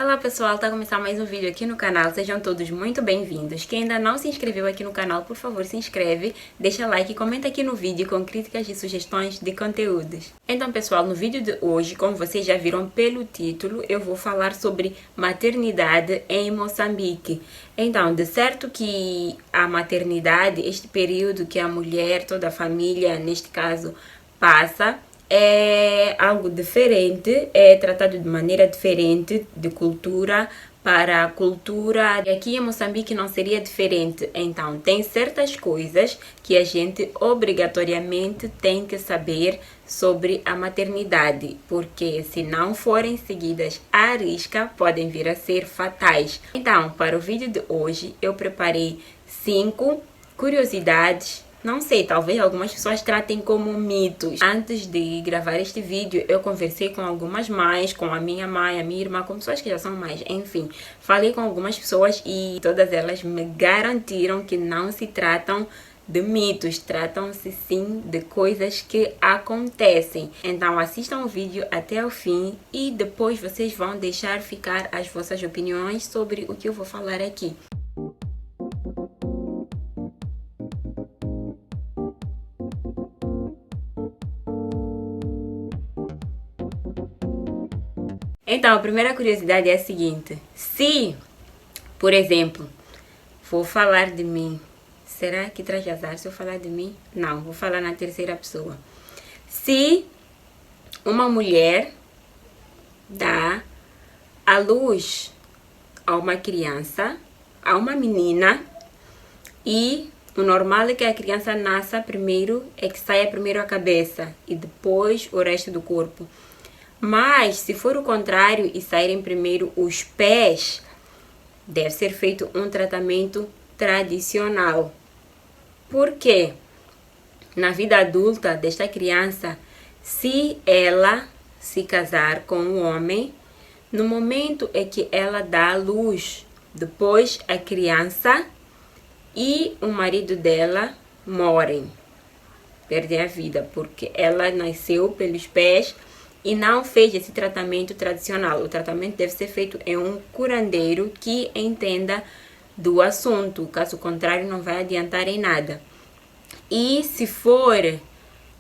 Olá pessoal, tá começando mais um vídeo aqui no canal, sejam todos muito bem-vindos. Quem ainda não se inscreveu aqui no canal, por favor se inscreve, deixa like e comenta aqui no vídeo com críticas e sugestões de conteúdos. Então pessoal, no vídeo de hoje, como vocês já viram pelo título, eu vou falar sobre maternidade em Moçambique. Então, de certo que a maternidade, este período que a mulher, toda a família, neste caso, passa, é algo diferente, é tratado de maneira diferente de cultura para cultura. E aqui em Moçambique não seria diferente. Então, tem certas coisas que a gente obrigatoriamente tem que saber sobre a maternidade, porque se não forem seguidas à risca, podem vir a ser fatais. Então, para o vídeo de hoje, eu preparei 5 curiosidades. Não sei, talvez algumas pessoas tratem como mitos. Antes de gravar este vídeo, eu conversei com algumas mães, com a minha mãe, a minha irmã, com pessoas que já são mães, enfim. Falei com algumas pessoas e todas elas me garantiram que não se tratam de mitos, tratam-se sim de coisas que acontecem. Então assistam o vídeo até o fim e depois vocês vão deixar ficar as vossas opiniões sobre o que eu vou falar aqui. Então, a primeira curiosidade é a seguinte: se, por exemplo, vou falar de mim, será que traz azar se eu falar de mim? Não, vou falar na terceira pessoa. Se uma mulher dá à luz a uma criança, a uma menina, e o normal é que a criança nasça primeiro, é que saia primeiro a cabeça e depois o resto do corpo. Mas, se for o contrário e saírem primeiro os pés, deve ser feito um tratamento tradicional. Por quê? Na vida adulta desta criança, se ela se casar com um homem, no momento em que ela dá à luz, depois a criança e o marido dela morrem, perdem a vida, porque ela nasceu pelos pés e não fez esse tratamento tradicional. O tratamento deve ser feito em um curandeiro que entenda do assunto, caso contrário não vai adiantar em nada. E se for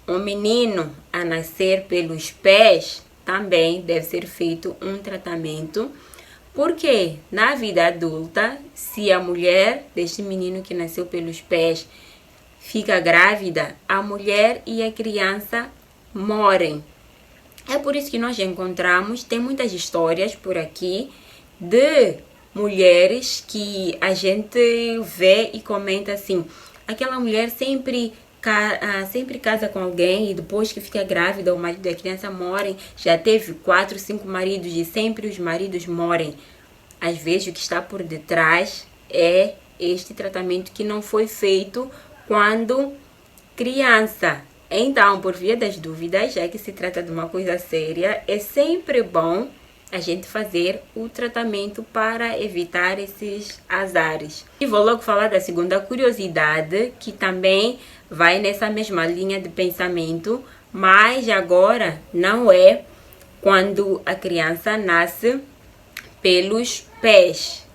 um menino a nascer pelos pés, também deve ser feito um tratamento, porque na vida adulta, se a mulher deste menino que nasceu pelos pés fica grávida, a mulher e a criança morrem. É por isso que nós encontramos, tem muitas histórias por aqui de mulheres que a gente vê e comenta assim: aquela mulher sempre casa com alguém e depois que fica grávida, o marido da criança morre, já teve 4, 5 maridos e sempre os maridos morrem. Às vezes o que está por detrás é este tratamento que não foi feito quando criança. Então, por via das dúvidas, já que se trata de uma coisa séria, é sempre bom a gente fazer o tratamento para evitar esses azares. E vou logo falar da segunda curiosidade, que também vai nessa mesma linha de pensamento, mas agora não é quando a criança nasce pelos pés,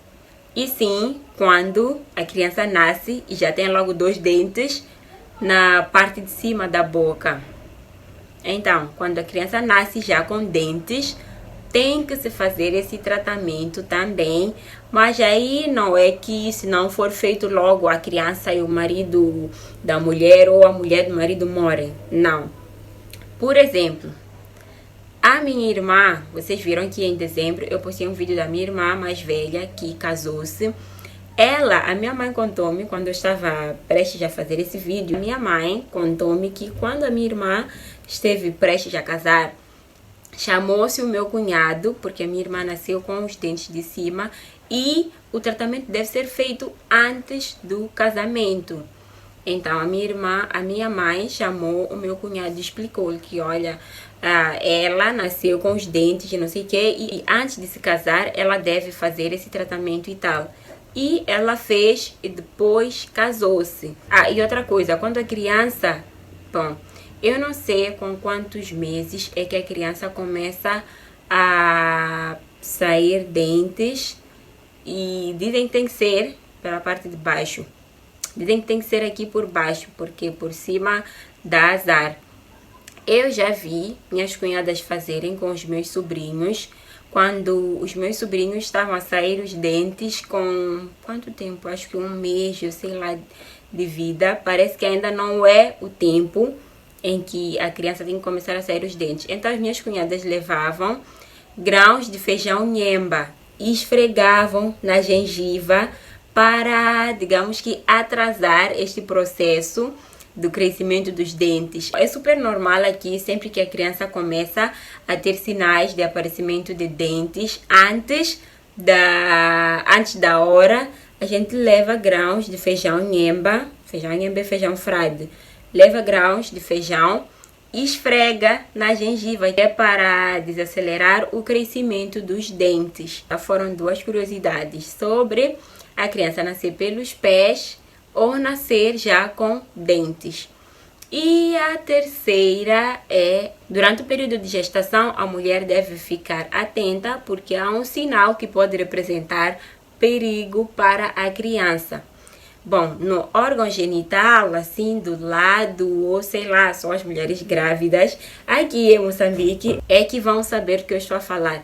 e sim quando a criança nasce e já tem logo 2 dentes na parte de cima da boca. Então, quando a criança nasce já com dentes, tem que se fazer esse tratamento também, mas aí não é que se não for feito logo a criança e o marido da mulher ou a mulher do marido morrem. Não. Por exemplo, a minha irmã, vocês viram que em dezembro eu postei um vídeo da minha irmã mais velha que casou-se. A minha mãe contou-me, quando eu estava prestes a fazer esse vídeo, minha mãe contou-me que quando a minha irmã esteve prestes a casar, chamou-se o meu cunhado, porque a minha irmã nasceu com os dentes de cima, e o tratamento deve ser feito antes do casamento. Então, a minha mãe chamou o meu cunhado e explicou-lhe que, olha, ela nasceu com os dentes de não sei o que, e antes de se casar, ela deve fazer esse tratamento e tal. E ela fez e depois casou-se. E outra coisa, quando a criança... Bom, eu não sei com quantos meses é que a criança começa a sair dentes e dizem que tem que ser pela parte de baixo. Dizem que tem que ser aqui por baixo, porque por cima dá azar. Eu já vi minhas cunhadas fazerem com os meus sobrinhos, quando os meus sobrinhos estavam a sair os dentes com quanto tempo? Acho que um mês, eu sei lá, de vida. Parece que ainda não é o tempo em que a criança tem que começar a sair os dentes. Então as minhas cunhadas levavam grãos de feijão nhemba e esfregavam na gengiva para, digamos que, atrasar este processo do crescimento dos dentes. É super normal aqui, sempre que a criança começa a ter sinais de aparecimento de dentes, antes da hora, a gente leva grãos de feijão nhemba é feijão frade, leva grãos de feijão e esfrega na gengiva, é para desacelerar o crescimento dos dentes. Foram duas curiosidades sobre a criança nascer pelos pés ou nascer já com dentes. E a terceira é, durante o período de gestação, a mulher deve ficar atenta porque há um sinal que pode representar perigo para a criança. Bom, no órgão genital, assim, do lado, ou sei lá, só as mulheres grávidas, aqui em Moçambique, é que vão saber o que eu estou a falar.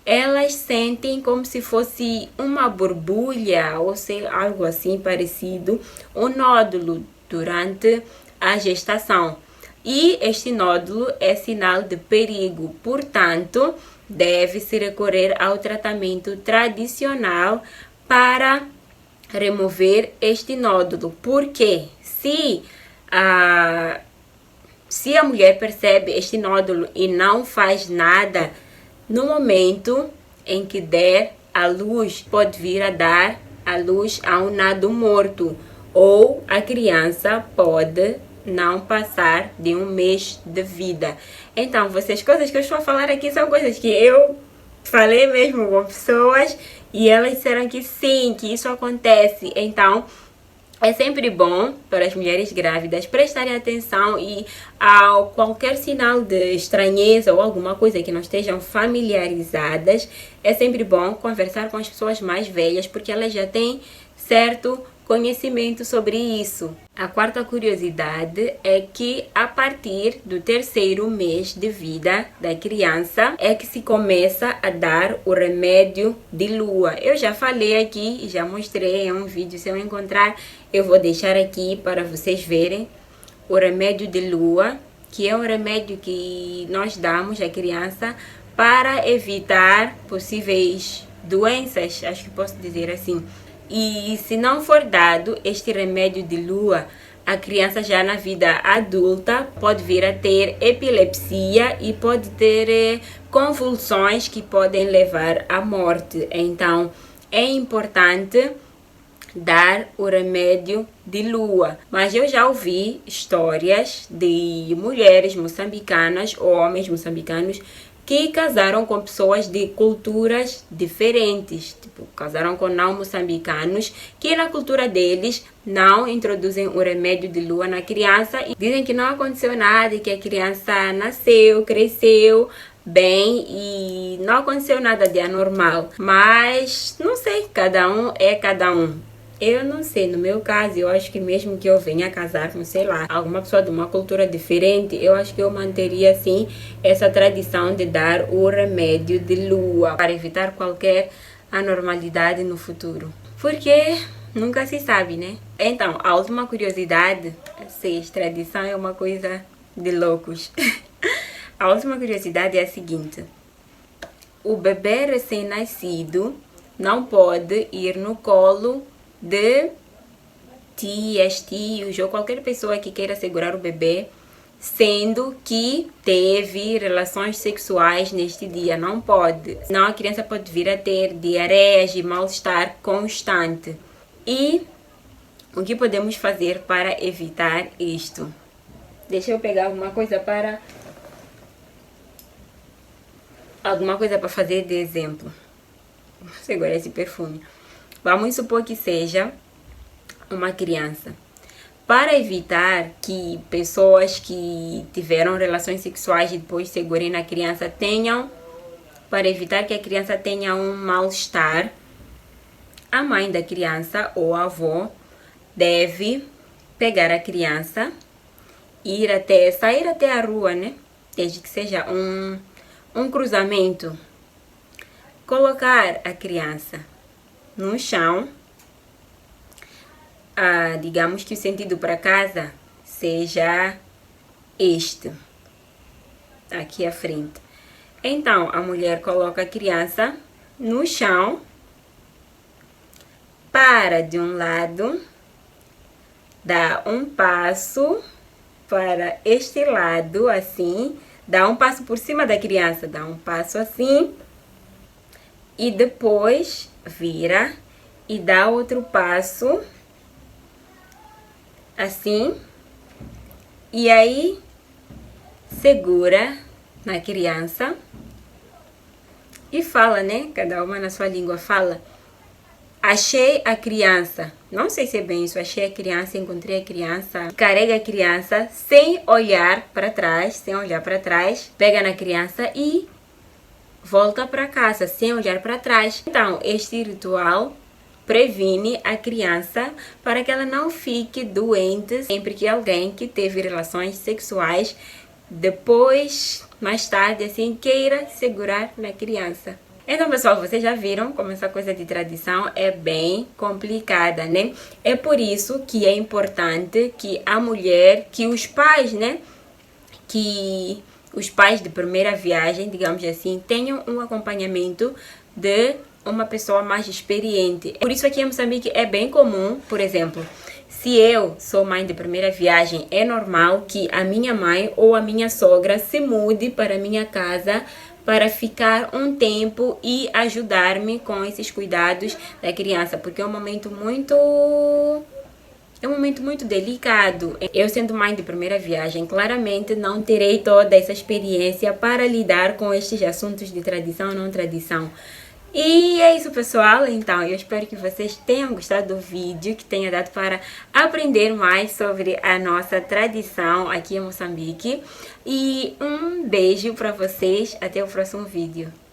Elas sentem como se fosse uma borbulha, ou sei, algo assim parecido, um nódulo durante a gestação. E este nódulo é sinal de perigo, portanto, deve-se recorrer ao tratamento tradicional para remover este nódulo. Porque se a mulher percebe este nódulo e não faz nada, no momento em que der a luz, pode vir a dar a luz a um nado morto, ou a criança pode não passar de um mês de vida. Então, as coisas que eu estou a falar aqui são coisas que eu falei mesmo com pessoas e elas disseram que sim, que isso acontece. Então, é sempre bom para as mulheres grávidas prestarem atenção e a qualquer sinal de estranheza ou alguma coisa que não estejam familiarizadas, é sempre bom conversar com as pessoas mais velhas, porque elas já têm certo conhecimento sobre isso. A quarta curiosidade é que a partir do terceiro mês de vida da criança é que se começa a dar o remédio de lua. Eu já falei aqui e já mostrei em um vídeo, se eu encontrar eu vou deixar aqui para vocês verem o remédio de lua, que é um remédio que nós damos à criança para evitar possíveis doenças, acho que posso dizer assim. E se não for dado este remédio de lua, a criança já na vida adulta pode vir a ter epilepsia e pode ter convulsões que podem levar à morte. Então, é importante dar o remédio de lua. Mas eu já ouvi histórias de mulheres moçambicanas ou homens moçambicanos que casaram com pessoas de culturas diferentes, tipo, casaram com não moçambicanos, que na cultura deles não introduzem o remédio de lua na criança e dizem que não aconteceu nada, que a criança nasceu, cresceu bem e não aconteceu nada de anormal. Mas não sei, cada um é cada um. Eu não sei, no meu caso, eu acho que mesmo que eu venha casar com, sei lá, alguma pessoa de uma cultura diferente, eu acho que eu manteria, assim, essa tradição de dar o remédio de lua para evitar qualquer anormalidade no futuro. Porque nunca se sabe, né? Então, a última curiosidade, se tradição é uma coisa de loucos. A última curiosidade é a seguinte: o bebê recém-nascido não pode ir no colo de tias, tios ou qualquer pessoa que queira segurar o bebê, sendo que teve relações sexuais neste dia. Não pode. Senão a criança pode vir a ter diarreias e mal-estar constante. E o que podemos fazer para evitar isto? Deixa eu pegar alguma coisa para fazer de exemplo. Vou segurar esse perfume. Vamos supor que seja uma criança. Para evitar que pessoas que tiveram relações sexuais e depois segurem na criança tenham para evitar que a criança tenha um mal-estar, a mãe da criança ou a avó deve pegar a criança, sair até a rua, né? Desde que seja um cruzamento. Colocar a criança no chão, digamos que o sentido para casa seja este, aqui à frente. Então, a mulher coloca a criança no chão, para de um lado, dá um passo para este lado, assim, dá um passo por cima da criança, dá um passo assim, e depois vira e dá outro passo, assim, e aí segura na criança e fala, né? Cada uma na sua língua fala. Achei a criança. Não sei se é bem isso. Achei a criança, encontrei a criança. Carrega a criança sem olhar para trás, Pega na criança e volta para casa sem olhar para trás. Então, este ritual previne a criança para que ela não fique doente sempre que alguém que teve relações sexuais depois, mais tarde, assim, queira segurar na criança. Então, pessoal, vocês já viram como essa coisa de tradição é bem complicada, né? É por isso que é importante que a mulher, que os pais, né? Que os pais de primeira viagem, digamos assim, tenham um acompanhamento de uma pessoa mais experiente. Por isso aqui em Moçambique é bem comum, por exemplo, se eu sou mãe de primeira viagem, é normal que a minha mãe ou a minha sogra se mude para a minha casa para ficar um tempo e ajudar-me com esses cuidados da criança, porque é um momento muito delicado. Eu, sendo mãe de primeira viagem, claramente não terei toda essa experiência para lidar com estes assuntos de tradição ou não tradição. E é isso, pessoal. Então, eu espero que vocês tenham gostado do vídeo, que tenha dado para aprender mais sobre a nossa tradição aqui em Moçambique. E um beijo para vocês. Até o próximo vídeo.